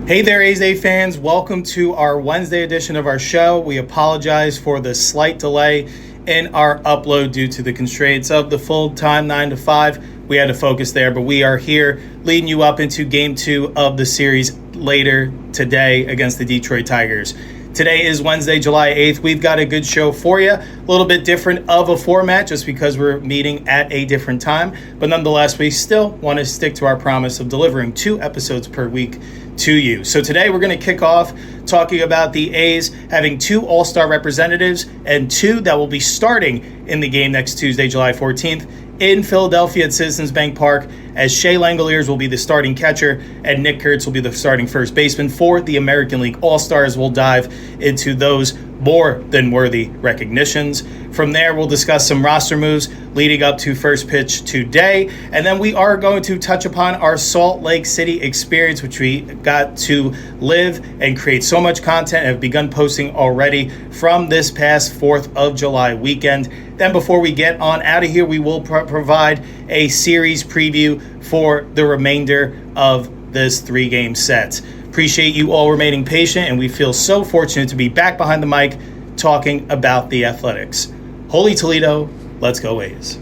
Hey there, A's Day fans. Welcome to our Wednesday edition of our show. We apologize for the slight delay in our upload due to the constraints of the full-time 9 to 5. We had to focus there, but we are here leading you up into Game 2 of the series later today against the Detroit Tigers. Today is Wednesday, July 8th. We've got a good show for you. A little bit different of a format just because we're meeting at a different time. But nonetheless, we still want to stick to our promise of delivering 2 episodes per week to you. So today we're going to kick off talking about the A's having 2 All-Star representatives and 2 that will be starting in the game next Tuesday, July 14th in Philadelphia at Citizens Bank Park, as Shea Langeliers will be the starting catcher and Nick Kurtz will be the starting first baseman for the American League All-Stars. We'll dive into those more than worthy recognitions. From there, we'll discuss some roster moves leading up to first pitch today. And then we are going to touch upon our Salt Lake City experience, which we got to live and create so much content and have begun posting already from this past 4th of July weekend. Then before we get on out of here, we will provide a series preview for the remainder of this 3-game set. Appreciate you all remaining patient, and we feel so fortunate to be back behind the mic talking about the Athletics. Holy Toledo, let's go A's.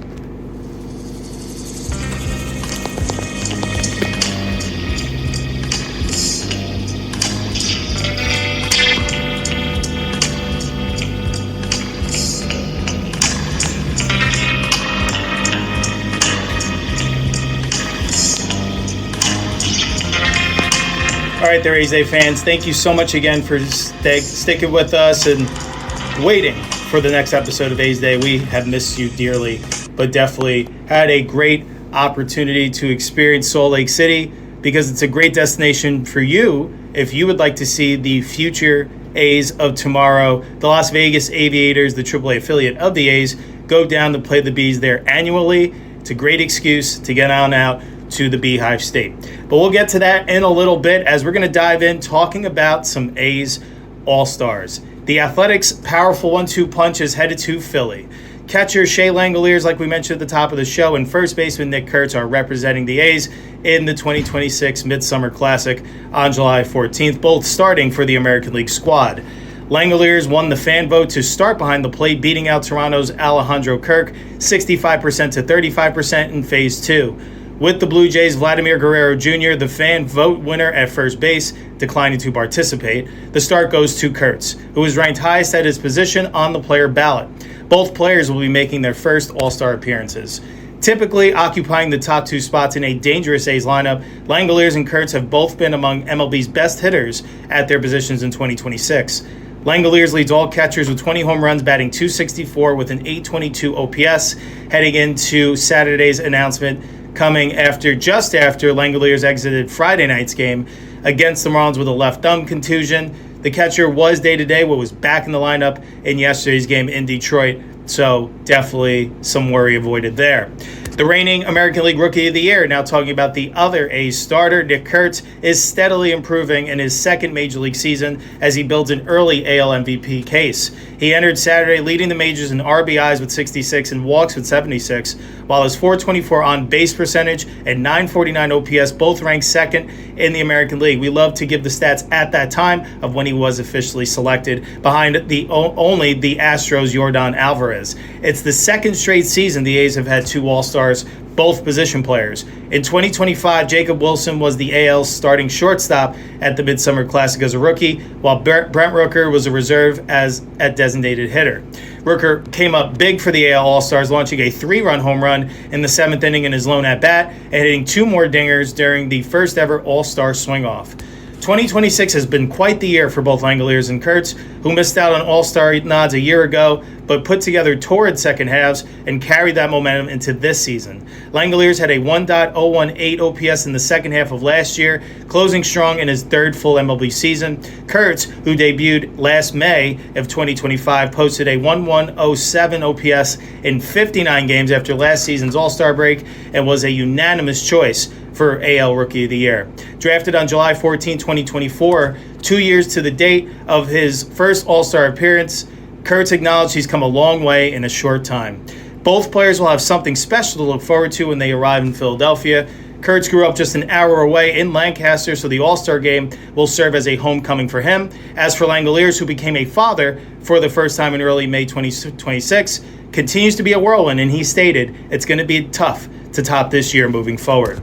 All right, there, A's Day fans. Thank you so much again for sticking with us and waiting for the next episode of A's Day. We have missed you dearly, but definitely had a great opportunity to experience Salt Lake City because it's a great destination for you if you would like to see the future A's of tomorrow. The Las Vegas Aviators, the AAA affiliate of the A's, go down to play the Bees there annually. It's a great excuse to get on out to the Beehive State. But we'll get to that in a little bit as we're going to dive in talking about some A's All-Stars. The Athletics' powerful 1-2 punch is headed to Philly. Catcher Shea Langeliers, like we mentioned at the top of the show, and first baseman Nick Kurtz are representing the A's in the 2026 Midsummer Classic on July 14th, both starting for the American League squad. Langeliers won the fan vote to start behind the plate, beating out Toronto's Alejandro Kirk 65% to 35% in Phase 2. With the Blue Jays' Vladimir Guerrero Jr., the fan vote winner at first base, declining to participate, the start goes to Kurtz, who is ranked highest at his position on the player ballot. Both players will be making their first All-Star appearances. Typically occupying the top 2 spots in a dangerous A's lineup, Langeliers and Kurtz have both been among MLB's best hitters at their positions in 2026. Langeliers leads all catchers with 20 home runs, batting .264 with an .822 OPS, heading into Saturday's announcement coming just after Langeliers exited Friday night's game against the Marlins with a left thumb contusion. The catcher was day-to-day, but was back in the lineup in yesterday's game in Detroit, so definitely some worry avoided there. The reigning American League Rookie of the Year, now talking about the other A's starter, Nick Kurtz, is steadily improving in his second Major League season as he builds an early AL MVP case. He entered Saturday leading the majors in RBIs with 66 and walks with 76, while his .424 on-base percentage and .949 OPS both ranked second in the American League. We love to give the stats at that time of when he was officially selected, behind only the Astros' Yordan Alvarez. It's the second straight season the A's have had 2 All-Stars, both position players. In 2025, Jacob Wilson was the AL's starting shortstop at the Midsummer Classic as a rookie, while Brent Rooker was a reserve at designated hitter. Rooker came up big for the AL All-Stars, launching a 3-run home run in the 7th inning in his lone at-bat and hitting 2 more dingers during the first ever All-Star swing-off. 2026 has been quite the year for both Langeliers and Kurtz, who missed out on All-Star nods a year ago, but put together torrid second halves and carried that momentum into this season. Langeliers had a 1.018 OPS in the second half of last year, closing strong in his 3rd full MLB season. Kurtz, who debuted last May of 2025, posted a 1.107 OPS in 59 games after last season's All-Star break and was a unanimous choice for AL Rookie of the Year. Drafted on July 14, 2024, 2 years to the date of his first All-Star appearance, Kurtz acknowledged he's come a long way in a short time. Both players will have something special to look forward to when they arrive in Philadelphia. Kurtz grew up just an hour away in Lancaster, so the All-Star Game will serve as a homecoming for him. As for Langeliers, who became a father for the first time in early May 2026, continues to be a whirlwind, and he stated it's going to be tough to top this year moving forward.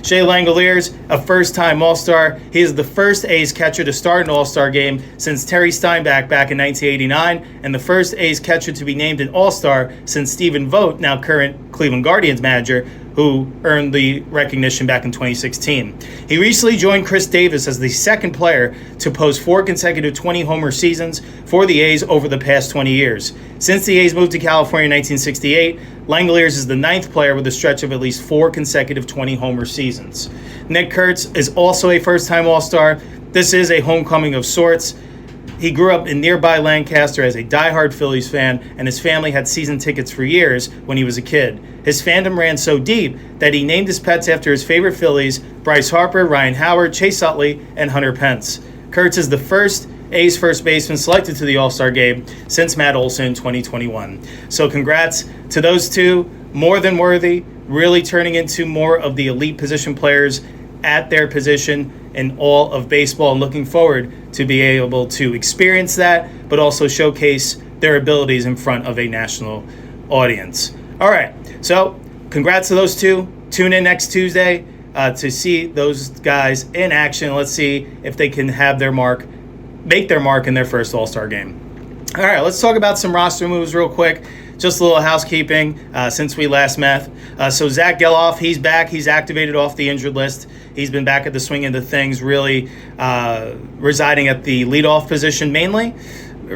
Shea Langeliers, a first-time All-Star. He is the first A's catcher to start an All-Star game since Terry Steinbach back in 1989, and the first A's catcher to be named an All-Star since Stephen Vogt, now current Cleveland Guardians manager, who earned the recognition back in 2016. He recently joined Chris Davis as the second player to post 4 consecutive 20-homer seasons for the A's over the past 20 years. Since the A's moved to California in 1968, Langeliers is the 9th player with a stretch of at least 4 consecutive 20-homer seasons. Nick Kurtz is also a first-time All-Star. This is a homecoming of sorts. He grew up in nearby Lancaster as a diehard Phillies fan, and his family had season tickets for years when he was a kid. His fandom ran so deep that he named his pets after his favorite Phillies: Bryce Harper, Ryan Howard, Chase Utley, and Hunter Pence. Kurtz is the first A's first baseman selected to the All-Star Game since Matt Olson in 2021. So congrats to those two. More than worthy, really turning into more of the elite position players at their position in all of baseball, and looking forward to be able to experience that, but also showcase their abilities in front of a national audience. All right, so congrats to those two. Tune in next Tuesday to see those guys in action. Let's see if they can have their mark, make their mark in their first All-Star game. All right, let's talk about some roster moves real quick. Just a little housekeeping since we last met. So Zach Geloff, he's back. He's activated off the injured list. He's been back at the swing end of things, really residing at the leadoff position mainly.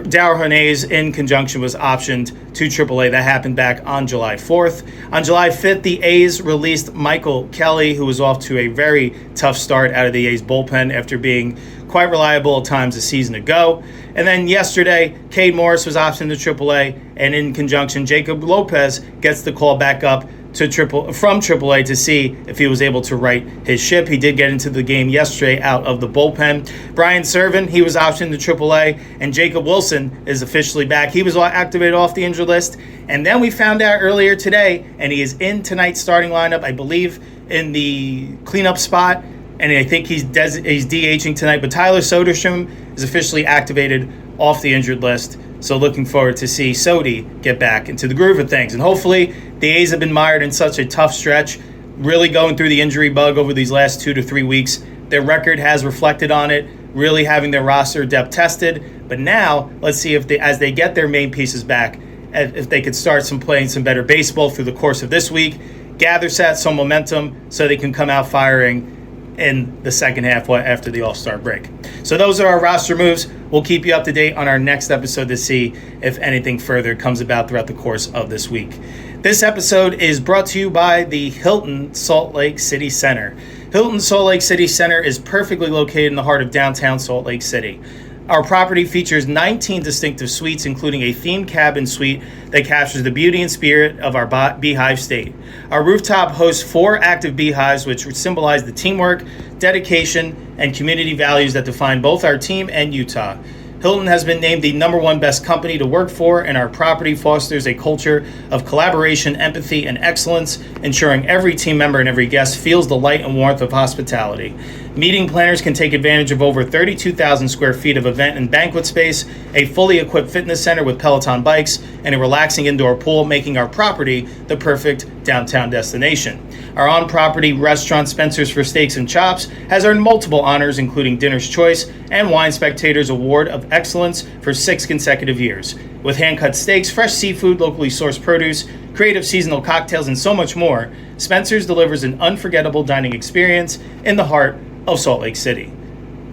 Dower Honez, in conjunction, was optioned to AAA. That happened back on July 4th. On July 5th, the A's released Michael Kelly, who was off to a very tough start out of the A's bullpen after being quite reliable at times a season ago. And then yesterday, Cade Morris was optioned to AAA, and in conjunction, Jacob Lopez gets the call back up to from AAA to see if he was able to right his ship. He did get into the game yesterday out of the bullpen. Brian Serven, he was optioned to AAA, and Jacob Wilson is officially back. He was activated off the injured list, and then we found out earlier today, and he is in tonight's starting lineup, I believe, in the cleanup spot, and I think he's DHing tonight. But Tyler Soderstrom is officially activated off the injured list. So looking forward to see Sody get back into the groove of things. And hopefully the A's have been mired in such a tough stretch, really going through the injury bug over these last 2 to 3 weeks. Their record has reflected on it, really having their roster depth tested. But now let's see if as they get their main pieces back, if they could start playing some better baseball through the course of this week, gather some momentum so they can come out firing in the second half after the All-Star break. So those are our roster moves. We'll keep you up to date on our next episode to see if anything further comes about throughout the course of this week. This episode is brought to you by the Hilton Salt Lake City Center. Hilton Salt Lake City Center is perfectly located in the heart of downtown Salt Lake City. Our property features 19 distinctive suites, including a themed cabin suite that captures the beauty and spirit of our beehive state. Our rooftop hosts 4 active beehives, which symbolize the teamwork, dedication, and community values that define both our team and Utah. Hilton has been named the #1 best company to work for, and our property fosters a culture of collaboration, empathy, and excellence, ensuring every team member and every guest feels the light and warmth of hospitality. Meeting planners can take advantage of over 32,000 square feet of event and banquet space, a fully equipped fitness center with Peloton bikes, and a relaxing indoor pool, making our property the perfect downtown destination. Our on-property restaurant, Spencer's for Steaks and Chops, has earned multiple honors, including Dinner's Choice and Wine Spectator's Award of Excellence for 6 consecutive years. With hand-cut steaks, fresh seafood, locally sourced produce, creative seasonal cocktails, and so much more, Spencer's delivers an unforgettable dining experience in the heart of Salt Lake City.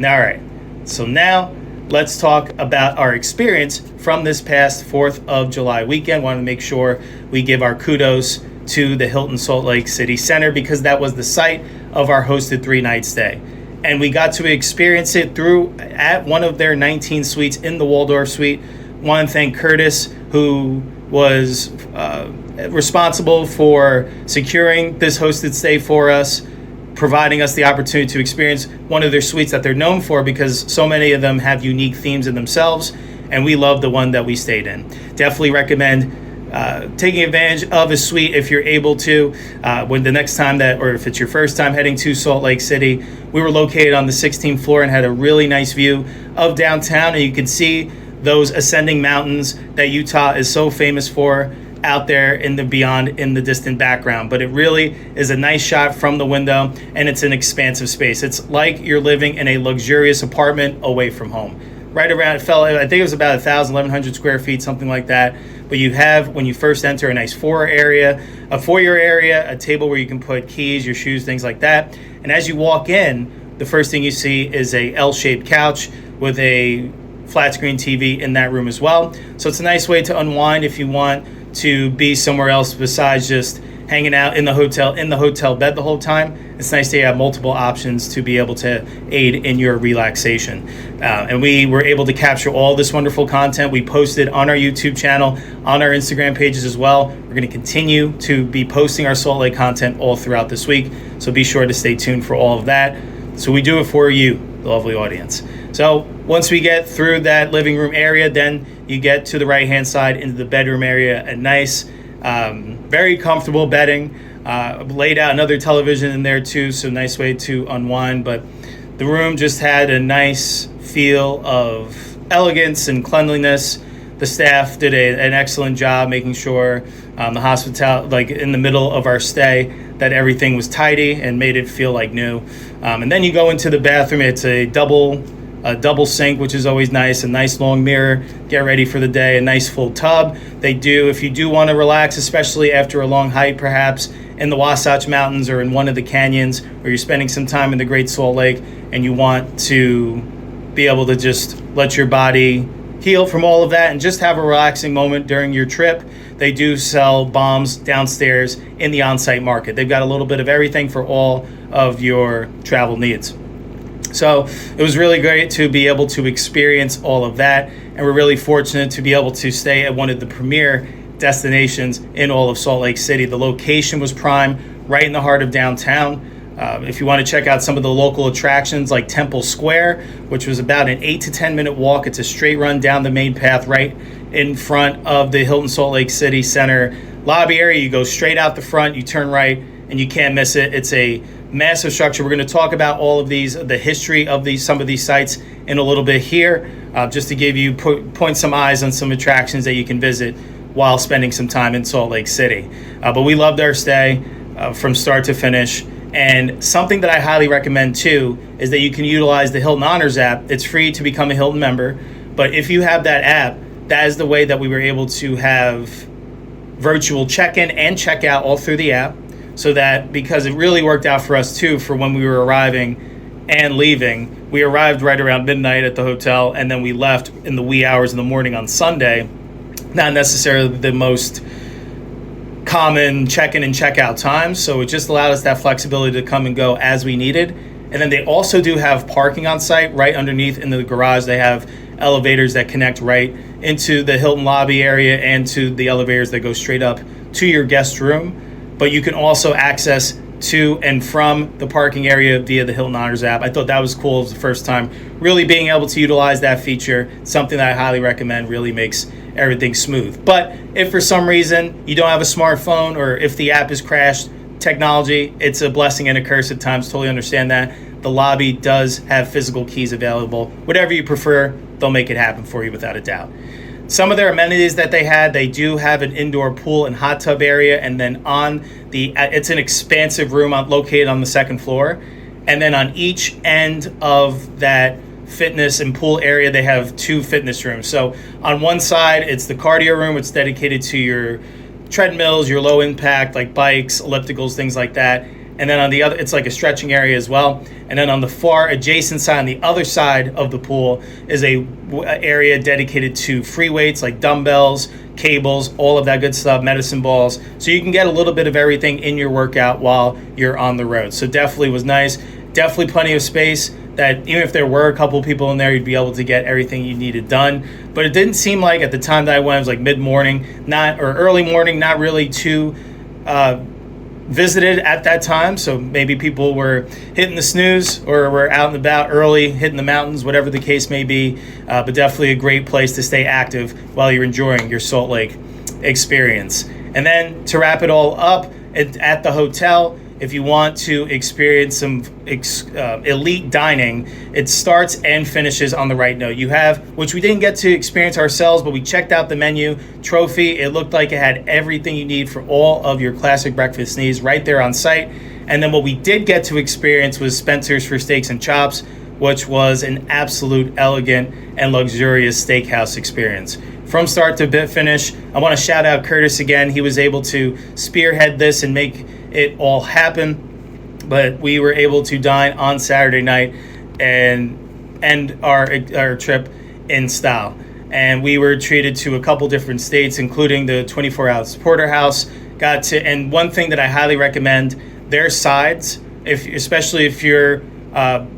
All right, so now let's talk about our experience from this past 4th of July weekend. Want to make sure we give our kudos to the Hilton Salt Lake City Center, because that was the site of our hosted 3-night stay. And we got to experience it at one of their 19 suites in the Waldorf Suite. Want to thank Curtis, who was responsible for securing this hosted stay for us, providing us the opportunity to experience one of their suites that they're known for, because so many of them have unique themes in themselves, and we love the one that we stayed in. Definitely recommend taking advantage of a suite if you're able to. When the next time or if it's your first time heading to Salt Lake City, we were located on the 16th floor and had a really nice view of downtown, and you could see those ascending mountains that Utah is so famous for out there in the distant background. But it really is a nice shot from the window, and it's an expansive space. It's like you're living in a luxurious apartment away from home. Right around, I think it was about 1,100 square feet, something like that. But you have, when you first enter, a nice foyer area, a table where you can put keys, your shoes, things like that. And as you walk in, the first thing you see is a L-shaped couch with a flat screen TV in that room as well. So it's a nice way to unwind if you want to be somewhere else besides just hanging out in the hotel bed the whole time. It's nice to have multiple options to be able to aid in your relaxation. And we were able to capture all this wonderful content. We posted on our YouTube channel, on our Instagram pages as well. We're going to continue to be posting our Salt Lake content all throughout this week. So be sure to stay tuned for all of that. So we do it for you, the lovely audience. So once we get through that living room area, then you get to the right-hand side into the bedroom area, a nice, very comfortable bedding, laid out another television in there too, so nice way to unwind. But the room just had a nice feel of elegance and cleanliness. The staff did an excellent job making sure the hospitality, like in the middle of our stay, that everything was tidy and made it feel like new. And then you go into the bathroom. It's a double sink, which is always nice, a nice long mirror, get ready for the day, a nice full tub. If you do want to relax, especially after a long hike, perhaps in the Wasatch Mountains or in one of the canyons, or you're spending some time in the Great Salt Lake and you want to be able to just let your body heal from all of that and just have a relaxing moment during your trip, they do sell bombs downstairs in the on-site market. They've got a little bit of everything for all of your travel needs. So it was really great to be able to experience all of that, and we're really fortunate to be able to stay at one of the premier destinations in all of Salt Lake City. The location was prime, right in the heart of downtown. If you want to check out some of the local attractions like Temple Square, which was about an 8 to 10 minute walk, it's a straight run down the main path right in front of the Hilton Salt Lake City Center lobby area. You go straight out the front, you turn right, and you can't miss it. It's a massive structure. We're going to talk about all of these, the history of some of these sites in a little bit here, just to give you point some eyes on some attractions that you can visit while spending some time in Salt Lake City. But we loved our stay from start to finish. And something that I highly recommend too is that you can utilize the Hilton Honors app. It's free to become a Hilton member, but if you have that app, that is the way that we were able to have virtual check-in and check-out all through the app. So that, because it really worked out for us too, for when we were arriving and leaving. We arrived right around midnight at the hotel, and then we left in the wee hours in the morning on Sunday. Not necessarily the most common check-in and check-out times, so it just allowed us that flexibility to come and go as we needed. And then they also do have parking on site right underneath in the garage. They have elevators that connect right into the Hilton lobby area and to the elevators that go straight up to your guest room. But you can also access to and from the parking area via the Hilton Honors app. I thought that was cool. It was the first time really being able to utilize that feature, something that I highly recommend, really makes everything smooth. But if for some reason you don't have a smartphone, or if the app has crashed, technology, it's a blessing and a curse at times. Totally understand that. The lobby does have physical keys available. Whatever you prefer, they'll make it happen for you without a doubt. Some of their amenities that they do have an indoor pool and hot tub area, and then it's an expansive room located on the second floor. And then on each end of that fitness and pool area, they have 2 fitness rooms. So on one side, it's the cardio room. It's dedicated to your treadmills, your low impact, like bikes, ellipticals, things like that. And then on the other, it's like a stretching area as well. And then on the far adjacent side, on the other side of the pool, is a area dedicated to free weights like dumbbells, cables, all of that good stuff, medicine balls. So you can get a little bit of everything in your workout while you're on the road. So definitely was nice. Definitely plenty of space that even if there were a couple people in there, you'd be able to get everything you needed done. But it didn't seem like at the time that I went, it was like mid-morning, or early morning, not really too visited at that time. So maybe people were hitting the snooze or were out and about early, hitting the mountains, whatever the case may be. But definitely a great place to stay active while you're enjoying your Salt Lake experience. And then to wrap it all up, at the hotel, if you want to experience some elite dining, it starts and finishes on the right note. You have, which we didn't get to experience ourselves, but we checked out the menu. Trophy, it looked like it had everything you need for all of your classic breakfast needs right there on site. And then what we did get to experience was Spencer's for Steaks and Chops, which was an absolute elegant and luxurious steakhouse experience. From start to finish, I want to shout out Curtis again. He was able to spearhead this and make it all happen, but we were able to dine on Saturday night and end our trip in style. And we were treated to a couple different states, including the 24-ounce porterhouse. And one thing that I highly recommend, their sides, especially if you're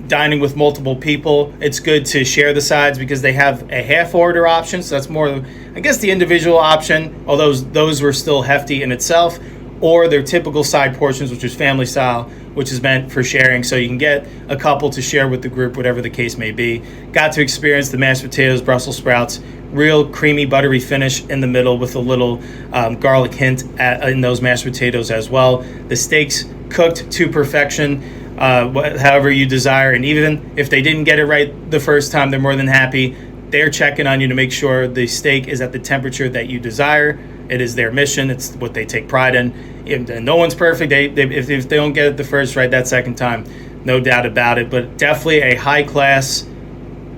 dining with multiple people, it's good to share the sides because they have a half order option. So that's more, I guess, the individual option, although those were still hefty in itself, or their typical side portions, which is family style, which is meant for sharing. So you can get a couple to share with the group, whatever the case may be. Got to experience the mashed potatoes, Brussels sprouts, real creamy, buttery finish in the middle with a little garlic hint in those mashed potatoes as well. The steaks cooked to perfection, however you desire. And even if they didn't get it right the first time, they're more than happy. They're checking on you to make sure the steak is at the temperature that you desire. It is their mission. It's what they take pride in. And no one's perfect. If they don't get it the first right, that second time, no doubt about it. But definitely a high-class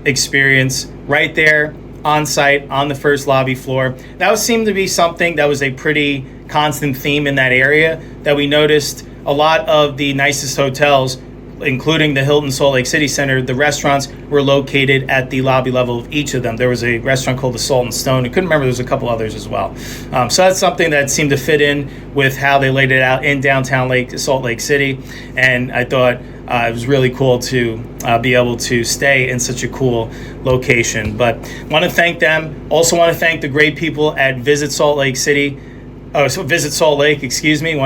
experience right there on site on the first lobby floor. That seemed to be something that was a pretty constant theme in that area, that we noticed a lot of the nicest hotels, including the Hilton Salt Lake City Center, the restaurants were located at the lobby level of each of them. There was a restaurant called the Salt and Stone. I couldn't remember, there was a couple others as well. So that's something that seemed to fit in with how they laid it out in downtown Salt Lake City. And I thought it was really cool to be able to stay in such a cool location. But want to thank them. Also want to thank the great people at Visit Salt Lake. Want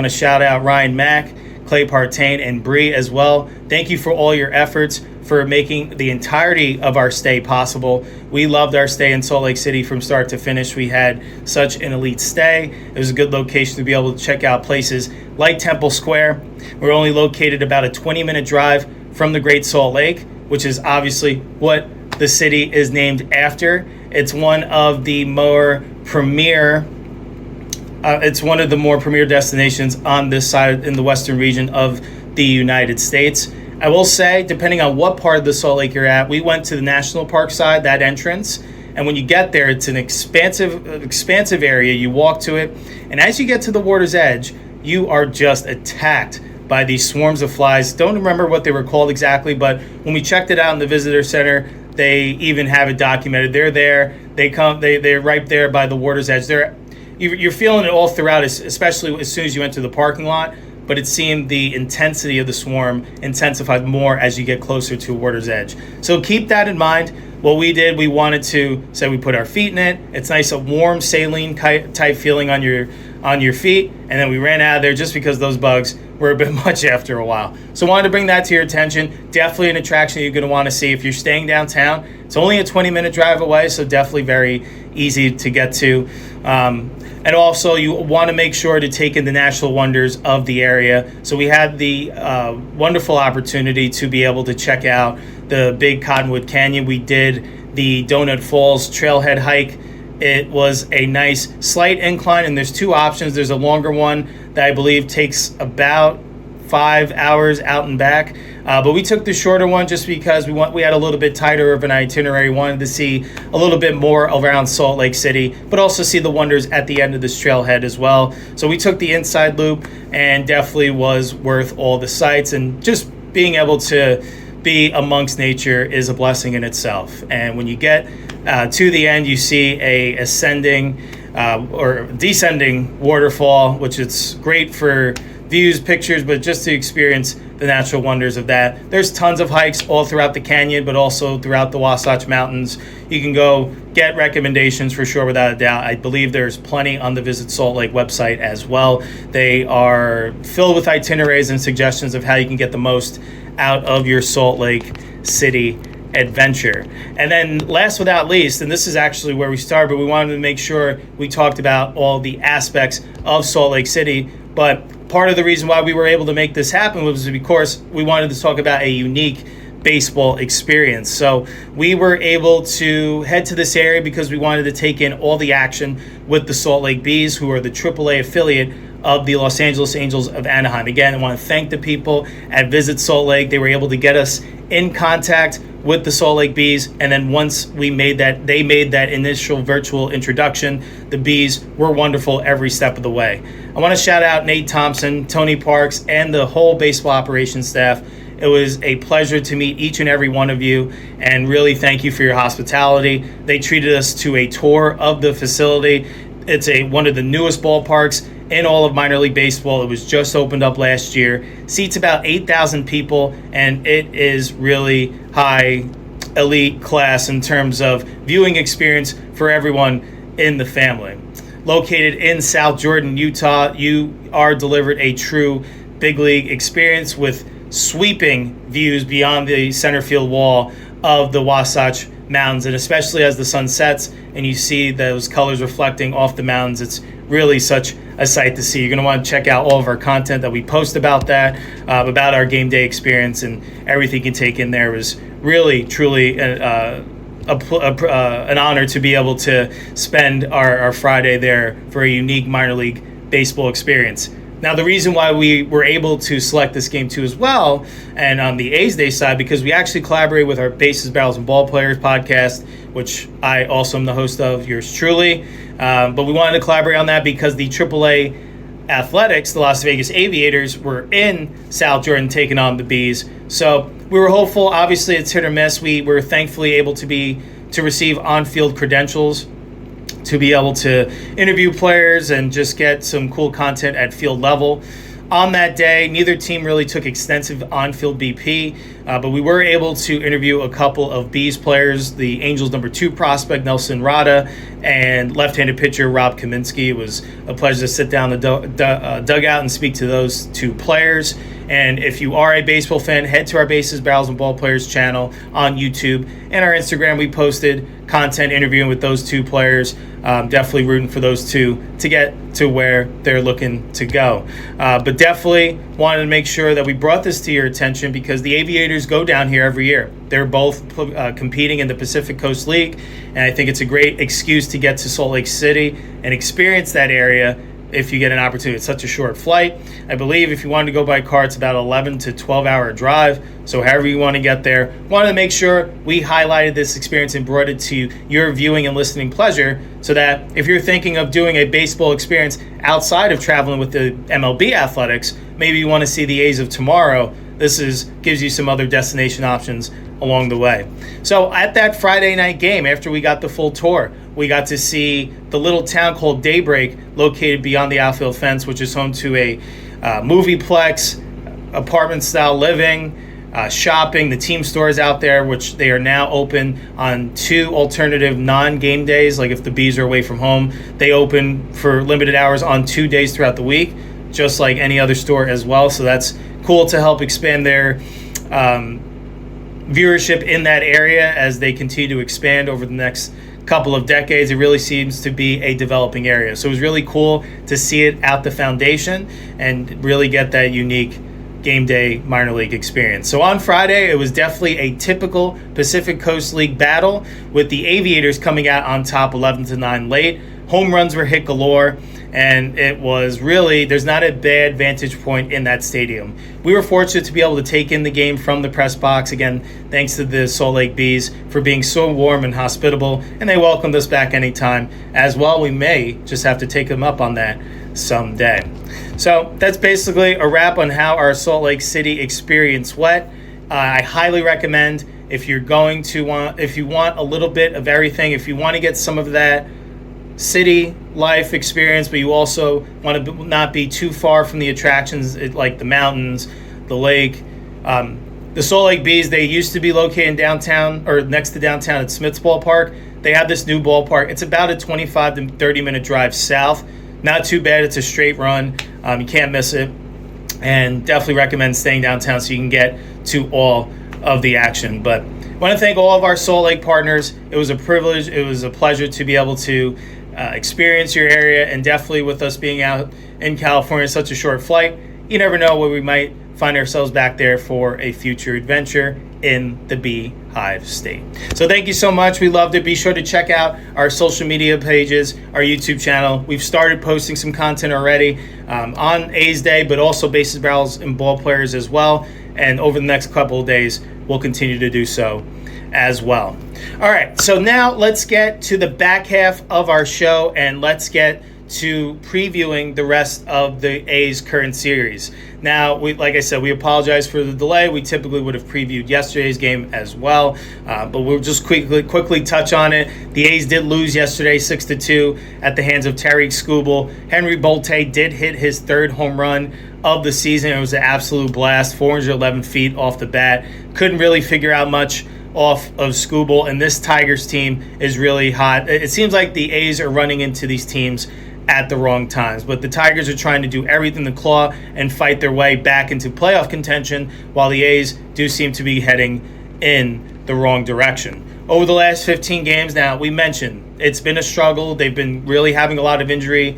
to shout out Ryan Mack, Clay Partain, and Bree as well. Thank you for all your efforts for making the entirety of our stay possible. We loved our stay in Salt Lake City from start to finish. We had such an elite stay. It was a good location to be able to check out places like Temple Square. We're only located about a 20-minute drive from the Great Salt Lake, which is obviously what the city is named after. It's one of the more premier destinations on this side in the western region of the United States. I will say, depending on what part of the Salt Lake you're at, we went to the National Park side, that entrance, and when you get there, it's an expansive area. You walk to it, and as you get to the water's edge, you are just attacked by these swarms of flies. Don't remember what they were called exactly, but when we checked it out in the visitor center, they even have it documented. They're there. They're right there by the water's edge. You're feeling it all throughout, especially as soon as you enter the parking lot, but it seemed the intensity of the swarm intensified more as you get closer to water's edge. So keep that in mind. What we did, we wanted to say we put our feet in it. It's nice, a warm saline type feeling on your feet, and then we ran out of there just because those bugs were a bit much after a while. So wanted to bring that to your attention. Definitely an attraction you're going to want to see if you're staying downtown. It's only a 20-minute drive away, so definitely very easy to get to. And also, you want to make sure to take in the natural wonders of the area. So we had the wonderful opportunity to be able to check out the Big Cottonwood Canyon. We did the Donut Falls trailhead hike. It was a nice slight incline, and there's two options. There's a longer one that I believe takes about 5 hours out and back. But we took the shorter one just because we had a little bit tighter of an itinerary. Wanted to see a little bit more around Salt Lake City, but also see the wonders at the end of this trailhead as well. So we took the inside loop, and definitely was worth all the sights. And just being able to be amongst nature is a blessing in itself. And when you get to the end, you see a ascending or descending waterfall, which is great for views, pictures, but just to experience the natural wonders of that. There's tons of hikes all throughout the canyon, but also throughout the Wasatch Mountains. You can go get recommendations for sure, without a doubt. I believe there's plenty on the Visit Salt Lake website as well. They are filled with itineraries and suggestions of how you can get the most out of your Salt Lake City adventure. And then last but not least, and this is actually where we started, but we wanted to make sure we talked about all the aspects of Salt Lake City. But part of the reason why we were able to make this happen was because we wanted to talk about a unique baseball experience. So we were able to head to this area because we wanted to take in all the action with the Salt Lake Bees, who are the AAA affiliate of the Los Angeles Angels of Anaheim. Again, I want to thank the people at Visit Salt Lake. They were able to get us in contact with the Salt Lake Bees, and then once they made that initial virtual introduction, the Bees were wonderful every step of the way. I want to shout out Nate Thompson, Tony Parks, and the whole baseball operations staff. It was a pleasure to meet each and every one of you, and really thank you for your hospitality. They treated us to a tour of the facility. It's one of the newest ballparks in all of minor league baseball. It was just opened up last year. Seats about 8,000 people, and it is really high elite class in terms of viewing experience for everyone in the family. Located in South Jordan, Utah, you are delivered a true big league experience with sweeping views beyond the center field wall of the Wasatch Mountains, and especially as the sun sets and you see those colors reflecting off the mountains, it's really such a sight to see. You're going to want to check out all of our content that we post about that, about our game day experience, and everything you can take in there. It was really, truly an honor to be able to spend our Friday there for a unique minor league baseball experience. Now, the reason why we were able to select this game too as well, and on the A's Day side, because we actually collaborate with our Bases, Barrels, and Ball Players podcast, which I also am the host of, yours truly. But we wanted to collaborate on that because the AAA Athletics, the Las Vegas Aviators, were in South Jordan taking on the Bees. So we were hopeful. Obviously, it's hit or miss. We were thankfully able to receive on-field credentials to be able to interview players and just get some cool content at field level. On that day, neither team really took extensive on-field BP, but we were able to interview a couple of Bees players, the Angels' number 2 prospect, Nelson Rada, and left-handed pitcher, Rob Kaminsky. It was a pleasure to sit down the dugout and speak to those two players. And if you are a baseball fan, head to our Bases, Barrels, and Ball Players channel on YouTube and our Instagram. We posted content interviewing with those two players. Definitely rooting for those two to get to where they're looking to go. But definitely wanted to make sure that we brought this to your attention because the Aviators go down here every year. They're both competing in the Pacific Coast League, and I think it's a great excuse to get to Salt Lake City and experience that area if you get an opportunity. It's such a short flight. I believe if you wanted to go by car, it's about 11 to 12-hour drive. So however you want to get there, wanted to make sure we highlighted this experience and brought it to your viewing and listening pleasure so that if you're thinking of doing a baseball experience outside of traveling with the MLB Athletics, maybe you want to see the A's of tomorrow, this gives you some other destination options along the way. So at that Friday night game, after we got the full tour, we got to see the little town called Daybreak, located beyond the outfield fence, which is home to a movieplex, apartment-style living, shopping, the team stores out there, which they are now open on 2 alternative non-game days. Like if the Bees are away from home, they open for limited hours on 2 days throughout the week, just like any other store as well. So that's cool to help expand their viewership in that area as they continue to expand over the next couple of decades. It really seems to be a developing area. So it was really cool to see it at the foundation and really get that unique game day minor league experience. So on Friday, it was definitely a typical Pacific Coast League battle with the Aviators coming out on top 11-9 late. Home runs were hit galore, and it was really, there's not a bad vantage point in that stadium. We were fortunate to be able to take in the game from the press box. Again, thanks to the Salt Lake Bees for being so warm and hospitable, and they welcomed us back anytime as well. We may just have to take them up on that someday. So that's basically a wrap on how our Salt Lake City experience went. I highly recommend if you want a little bit of everything, if you want to get some of that city life experience, but you also want to not be too far from the attractions like the mountains, the lake. The Salt Lake Bees, they used to be located in downtown or next to downtown at Smith's Ballpark. They have this new ballpark. It's about a 25 to 30 minute drive south. Not too bad. It's a straight run. You can't miss it. And definitely recommend staying downtown so you can get to all of the action. But I want to thank all of our Salt Lake partners. It was a privilege. It was a pleasure to be able to experience your area, and definitely with us being out in California, such a short flight, you never know where we might find ourselves back there for a future adventure in the Beehive State. So thank you so much. We loved it. Be sure to check out our social media pages, our YouTube channel. We've started posting some content already on A's Day, but also bases, barrels, and ball players as well. And over the next couple of days, we'll continue to do so as well. All right, so now let's get to the back half of our show, and let's get to previewing the rest of the A's current series. Now, like I said, we apologize for the delay. We typically would have previewed yesterday's game as well, but we'll just quickly touch on it. The A's did lose yesterday 6-2 at the hands of Tarik Skubal. Henry Bolte did hit his third home run of the season. It was an absolute blast, 411 feet off the bat. Couldn't really figure out much off of Skubal, and this Tigers team is really hot. It seems like the A's are running into these teams at the wrong times, but the Tigers are trying to do everything to claw and fight their way back into playoff contention, while the A's do seem to be heading in the wrong direction. Over the last 15 games now, we mentioned it's been a struggle. They've been really having a lot of injury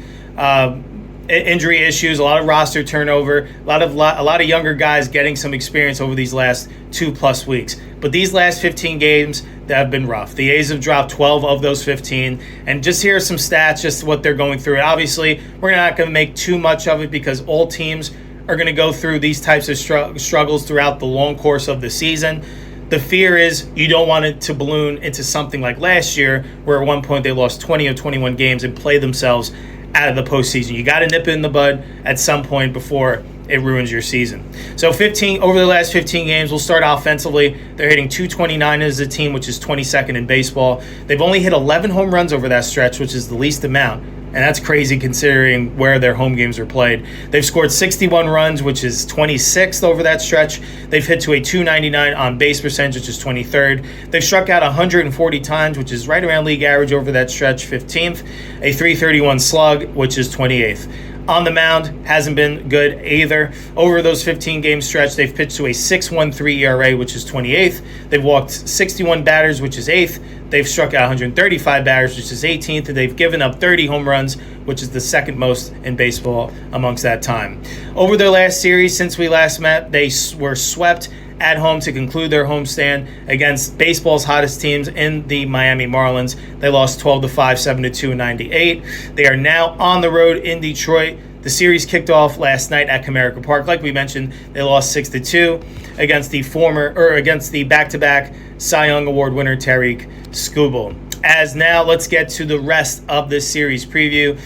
issues, a lot of roster turnover, a lot of younger guys getting some experience over these last 2+ weeks. But these last 15 games, that have been rough. The A's have dropped 12 of those 15. And just here are some stats, just what they're going through. Obviously, we're not going to make too much of it because all teams are going to go through these types of struggles throughout the long course of the season. The fear is you don't want it to balloon into something like last year, where at one point they lost 20 or 21 games and played themselves out of the postseason. You got to nip it in the bud at some point before it ruins your season. So over the last 15 games, we'll start offensively. They're hitting .229 as a team, which is 22nd in baseball. They've only hit 11 home runs over that stretch, which is the least amount. And that's crazy considering where their home games are played. They've scored 61 runs, which is 26th over that stretch. They've hit to a .299 on base percentage, which is 23rd. They've struck out 140 times, which is right around league average over that stretch, 15th. A .331 slug, which is 28th. On the mound, hasn't been good either. Over those 15-game stretch, they've pitched to a .613 ERA, which is 28th. They've walked 61 batters, which is 8th. They've struck out 135 batters, which is 18th. And they've given up 30 home runs, which is the second most in baseball amongst that time. Over their last series, since we last met, they were swept at home to conclude their homestand against baseball's hottest teams in the Miami Marlins. They lost 12-5, 7-2, and 98. They are now on the road in Detroit. The series kicked off last night at Comerica Park. Like we mentioned, they lost 6-2 against the back-to-back Cy Young Award winner Tarik Skubal. As now, let's get to the rest of this series preview.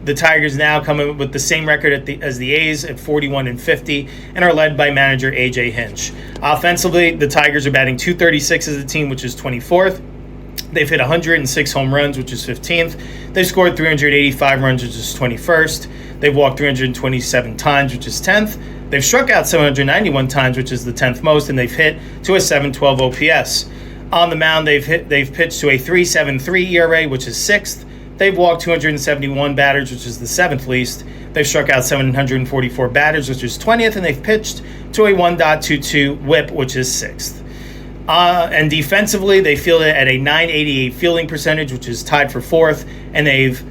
The Tigers now coming with the same record as the A's at 41-50 and are led by manager A.J. Hinch. Offensively, the Tigers are batting .236 as a team, which is 24th. They've hit 106 home runs, which is 15th. They've scored 385 runs, which is 21st. They've walked 327 times, which is 10th. They've struck out 791 times, which is the 10th most, and they've hit to a .712 OPS. On the mound, they've pitched to a .373 ERA, which is 6th. They've walked 271 batters, which is the 7th least. They've struck out 744 batters, which is 20th, and they've pitched to a .122 whip, which is 6th. And defensively, they fielded at a .988 fielding percentage, which is tied for 4th, and they've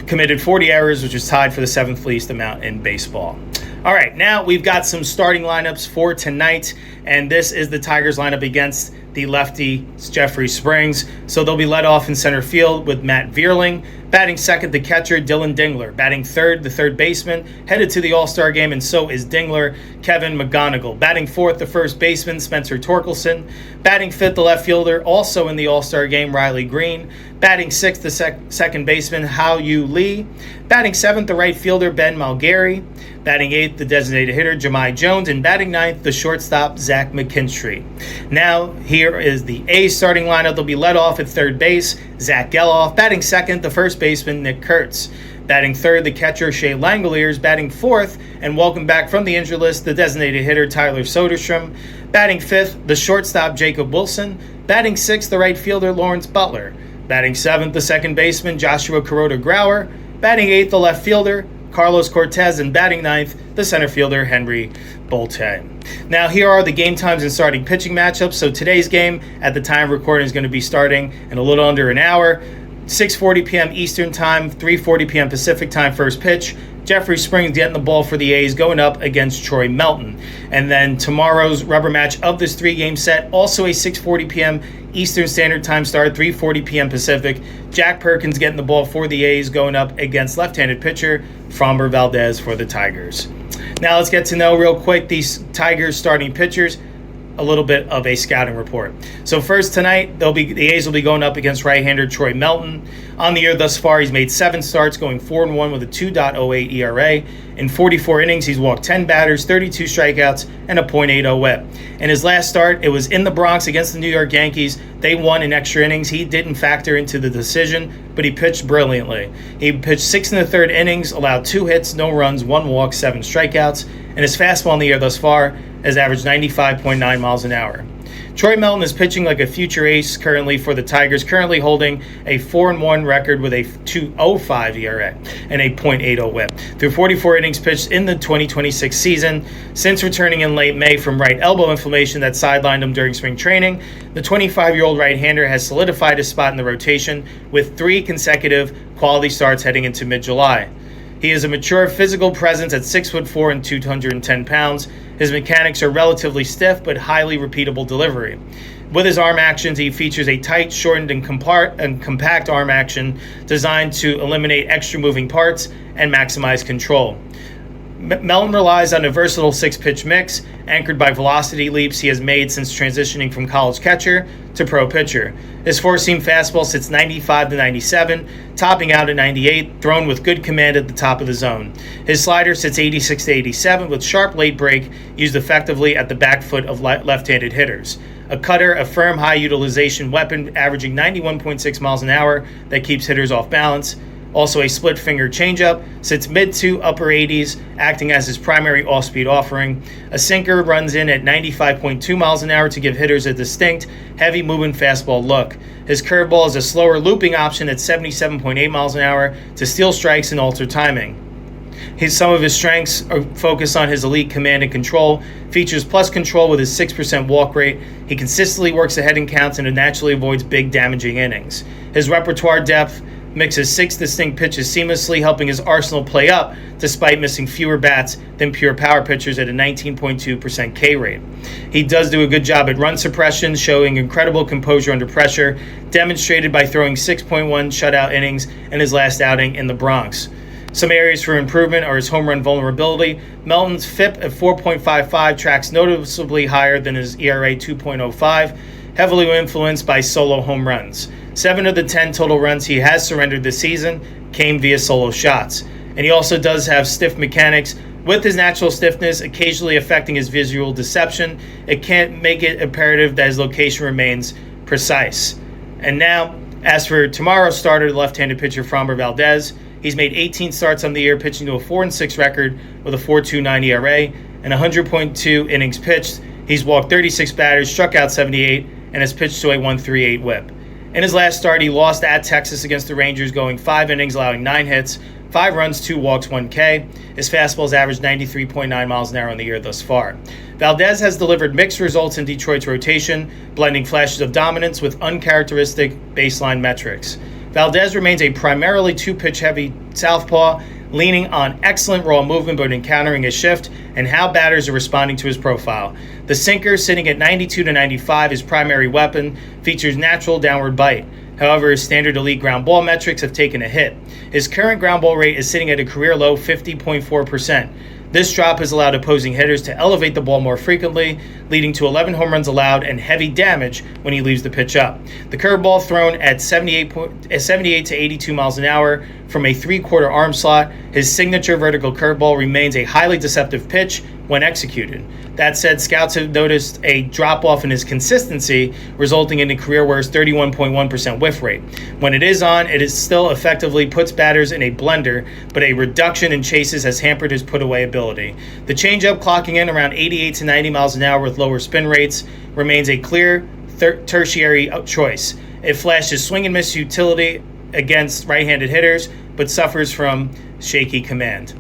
committed 40 errors, which is tied for the 7th least amount in baseball. All right, now we've got some starting lineups for tonight, and this is the Tigers lineup against the lefty Jeffrey Springs. So they'll be led off in center field with Matt Vierling. Batting second, the catcher, Dylan Dingler. Batting third, the third baseman, headed to the All-Star Game, and so is Dingler, Kevin McGonigal. Batting fourth, the first baseman, Spencer Torkelson. Batting fifth, the left fielder, also in the All-Star Game, Riley Green. Batting sixth, the second baseman, Hao-Yu Lee. Batting seventh, the right fielder, Ben Malgary. Batting eighth, the designated hitter, Jahmai Jones. And batting ninth, the shortstop, Zach McKinstry. Now, here is the A's starting lineup. They'll be led off at third base, Zach Geloff. Batting second, the first baseman, Nick Kurtz. Batting third, the catcher, Shea Langeliers. Batting fourth, and welcome back from the injured list, the designated hitter, Tyler Soderstrom. Batting fifth, the shortstop, Jacob Wilson. Batting sixth, the right fielder, Lawrence Butler. Batting seventh, the second baseman, Joshua Kuroda-Grauer. Batting eighth, the left fielder, Carlos Cortez. And batting ninth, the center fielder, Henry Bolte. Now, here are the game times and starting pitching matchups. So today's game, at the time of recording, is going to be starting in a little under an hour. 6:40 p.m. Eastern Time, 3:40 p.m. Pacific Time, first pitch. Jeffrey Springs getting the ball for the A's, going up against Troy Melton. And then tomorrow's rubber match of this three-game set, also a 6:40 p.m. Eastern Standard Time start, 3:40 p.m. Pacific. Jack Perkins getting the ball for the A's, going up against left-handed pitcher Framber Valdez for the Tigers. Now let's get to know real quick these Tigers starting pitchers. A little bit of a scouting report. So first tonight, the A's will be going up against right-hander Troy Melton. On the year thus far, he's made 7 starts, going 4-1 with a 2.08 ERA. In 44 innings, he's walked 10 batters, 32 strikeouts, and a .80 whip. In his last start, it was in the Bronx against the New York Yankees. They won in extra innings. He didn't factor into the decision, but he pitched brilliantly. He pitched 6 1/3 innings, allowed 2 hits, no runs, 1 walk, 7 strikeouts, and his fastball in the year thus far has averaged 95.9 miles an hour. Troy Melton is pitching like a future ace currently for the Tigers, currently holding a 4-1 record with a 2.05 ERA and a .80 whip. Through 44 innings pitched in the 2026 season, since returning in late May from right elbow inflammation that sidelined him during spring training, the 25-year-old right-hander has solidified his spot in the rotation with 3 consecutive quality starts heading into mid-July. He is a mature physical presence at 6'4" and 210 pounds. His mechanics are relatively stiff but highly repeatable delivery. With his arm actions, he features a tight, shortened, and compact arm action designed to eliminate extra moving parts and maximize control. Melton relies on a versatile 6-pitch mix, anchored by velocity leaps he has made since transitioning from college catcher to pro pitcher. His four-seam fastball sits 95 to 97, topping out at 98, thrown with good command at the top of the zone. His slider sits 86 to 87 with sharp late break used effectively at the back foot of left-handed hitters. A cutter, a firm high-utilization weapon averaging 91.6 miles an hour that keeps hitters off balance. Also a split-finger changeup, sits mid to upper 80s, acting as his primary off-speed offering. A sinker runs in at 95.2 miles an hour to give hitters a distinct, heavy-moving fastball look. His curveball is a slower looping option at 77.8 miles an hour to steal strikes and alter timing. Some of his strengths are focused on his elite command and control, features plus control with his 6% walk rate. He consistently works ahead in counts and naturally avoids big damaging innings. His repertoire depth mixes 6 distinct pitches seamlessly, helping his arsenal play up despite missing fewer bats than pure power pitchers at a 19.2% K rate. He does do a good job at run suppression, showing incredible composure under pressure, demonstrated by throwing 6.1 shutout innings in his last outing in the Bronx. Some areas for improvement are his home run vulnerability. Melton's FIP at 4.55 tracks noticeably higher than his ERA 2.05, heavily influenced by solo home runs. 7 of the 10 total runs he has surrendered this season came via solo shots. And he also does have stiff mechanics, with his natural stiffness occasionally affecting his visual deception. It can't make it imperative that his location remains precise. And now, as for tomorrow's starter, the left-handed pitcher Framber Valdez, he's made 18 starts on the year, pitching to a 4-6 record with a 4.29 ERA and 100.2 innings pitched. He's walked 36 batters, struck out 78, and has pitched to a 1.38 whip. In his last start, he lost at Texas against the Rangers, going 5 innings, allowing 9 hits, 5 runs, 2 walks, 1 K. His fastball's averaged 93.9 miles an hour in the year thus far. Valdez has delivered mixed results in Detroit's rotation, blending flashes of dominance with uncharacteristic baseline metrics. Valdez remains a primarily 2-pitch heavy southpaw, leaning on excellent raw movement but encountering a shift and how batters are responding to his profile. The sinker, sitting at 92 to 95, his primary weapon, features natural downward bite. However, his standard elite ground ball metrics have taken a hit. His current ground ball rate is sitting at a career low 50.4%. This drop has allowed opposing hitters to elevate the ball more frequently, leading to 11 home runs allowed and heavy damage when he leaves the pitch up. The curveball, thrown at 78 to 82 miles an hour from a 3/4 arm slot, his signature vertical curveball remains a highly deceptive pitch when executed. That said, scouts have noticed a drop-off in his consistency, resulting in a career-worst 31.1% whiff rate. When it is on, it is still effectively puts batters in a blender, but a reduction in chases has hampered his put-away ability. The changeup, clocking in around 88 to 90 miles an hour with lower spin rates, remains a clear tertiary choice. It flashes swing-and-miss utility against right-handed hitters, but suffers from shaky command.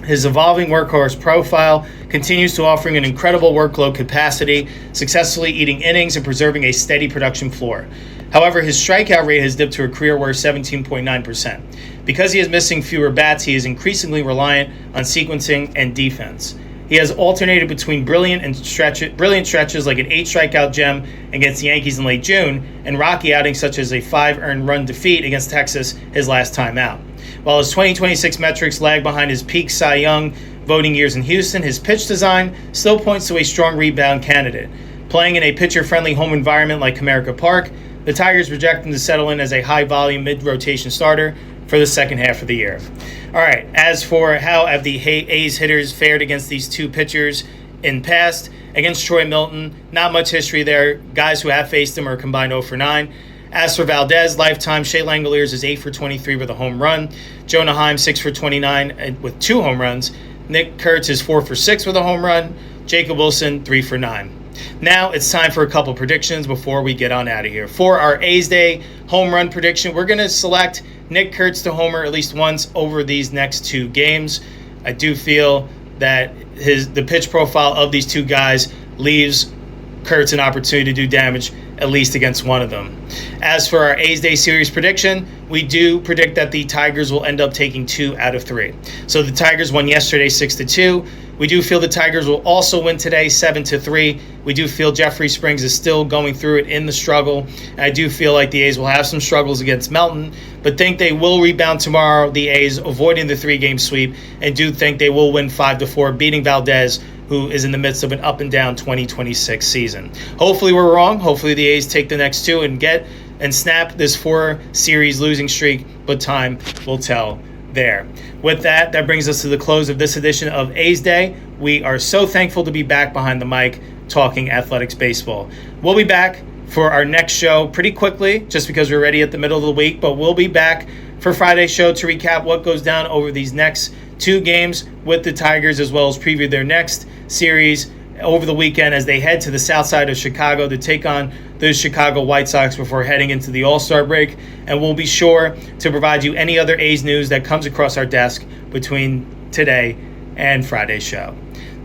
His evolving workhorse profile continues to offering an incredible workload capacity, successfully eating innings and preserving a steady production floor. However, his strikeout rate has dipped to a career-worst 17.9%. Because he is missing fewer bats, he is increasingly reliant on sequencing and defense. He has alternated between brilliant stretches like an 8-strikeout gem against the Yankees in late June and rocky outings such as a 5 earned run defeat against Texas his last time out. While his 2026 metrics lag behind his peak Cy Young voting years in Houston, his pitch design still points to a strong rebound candidate. Playing in a pitcher-friendly home environment like Comerica Park, the Tigers project him to settle in as a high-volume mid-rotation starter for the second half of the year. All right, as for how have the A's hitters fared against these two pitchers in past, against Troy Milton, not much history there. Guys who have faced him are combined 0 for 9. As for Valdez, lifetime, Shea Langeliers is 8 for 23 with a home run. Jonah Heim, 6 for 29 with 2 home runs. Nick Kurtz is 4 for 6 with a home run. Jacob Wilson, 3 for 9. Now it's time for a couple predictions before we get on out of here. For our A's Day home run prediction, we're going to select Nick Kurtz to homer at least once over these next 2 games. I do feel that the pitch profile of these 2 guys leaves Kurtz an opportunity to do damage at least against one of them. As for our A's Day series prediction, we do predict that the Tigers will end up taking 2 out of 3. So the Tigers won yesterday 6-2. We do feel the Tigers will also win today 7-3. We do feel Jeffrey Springs is still going through it in the struggle. And I do feel like the A's will have some struggles against Melton, but think they will rebound tomorrow, the A's avoiding the 3-game sweep, and do think they will win 5-4, beating Valdez, who is in the midst of an up-and-down 2026 season. Hopefully we're wrong. Hopefully the A's take the next 2 and snap this 4-series losing streak, but time will tell there. With that, that brings us to the close of this edition of A's Day. We are so thankful to be back behind the mic talking athletics baseball. We'll be back for our next show pretty quickly, just because we're already at the middle of the week, but we'll be back for Friday's show to recap what goes down over these next 2 games with the Tigers, as well as preview their next series over the weekend as they head to the south side of Chicago to take on the Chicago White Sox before heading into the All-Star break. And we'll be sure to provide you any other A's news that comes across our desk between today and Friday's show.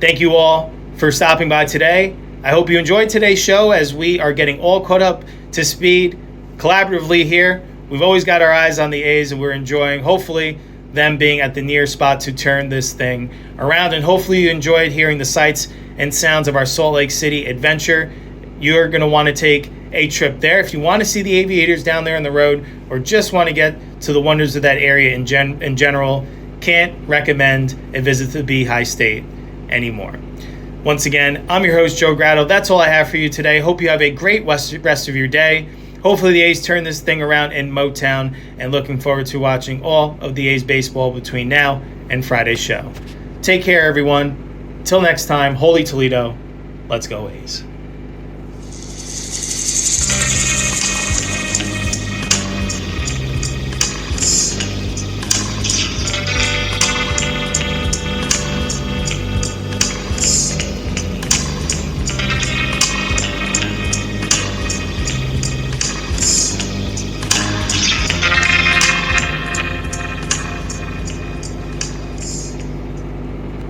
Thank you all for stopping by today. I hope you enjoyed today's show as we are getting all caught up to speed collaboratively here. We've always got our eyes on the A's, and we're enjoying, hopefully, them being at the near spot to turn this thing around. And hopefully you enjoyed hearing the sights and sounds of our Salt Lake City adventure. You're going to want to take a trip there. If you want to see the Aviators down there on the road, or just want to get to the wonders of that area in general, can't recommend a visit to the Beehive State anymore. Once again, I'm your host, Joe Grado. That's all I have for you today. Hope you have a great rest of your day. Hopefully the A's turn this thing around in Motown, and looking forward to watching all of the A's baseball between now and Friday's show. Take care, everyone. Till next time, Holy Toledo. Let's go A's.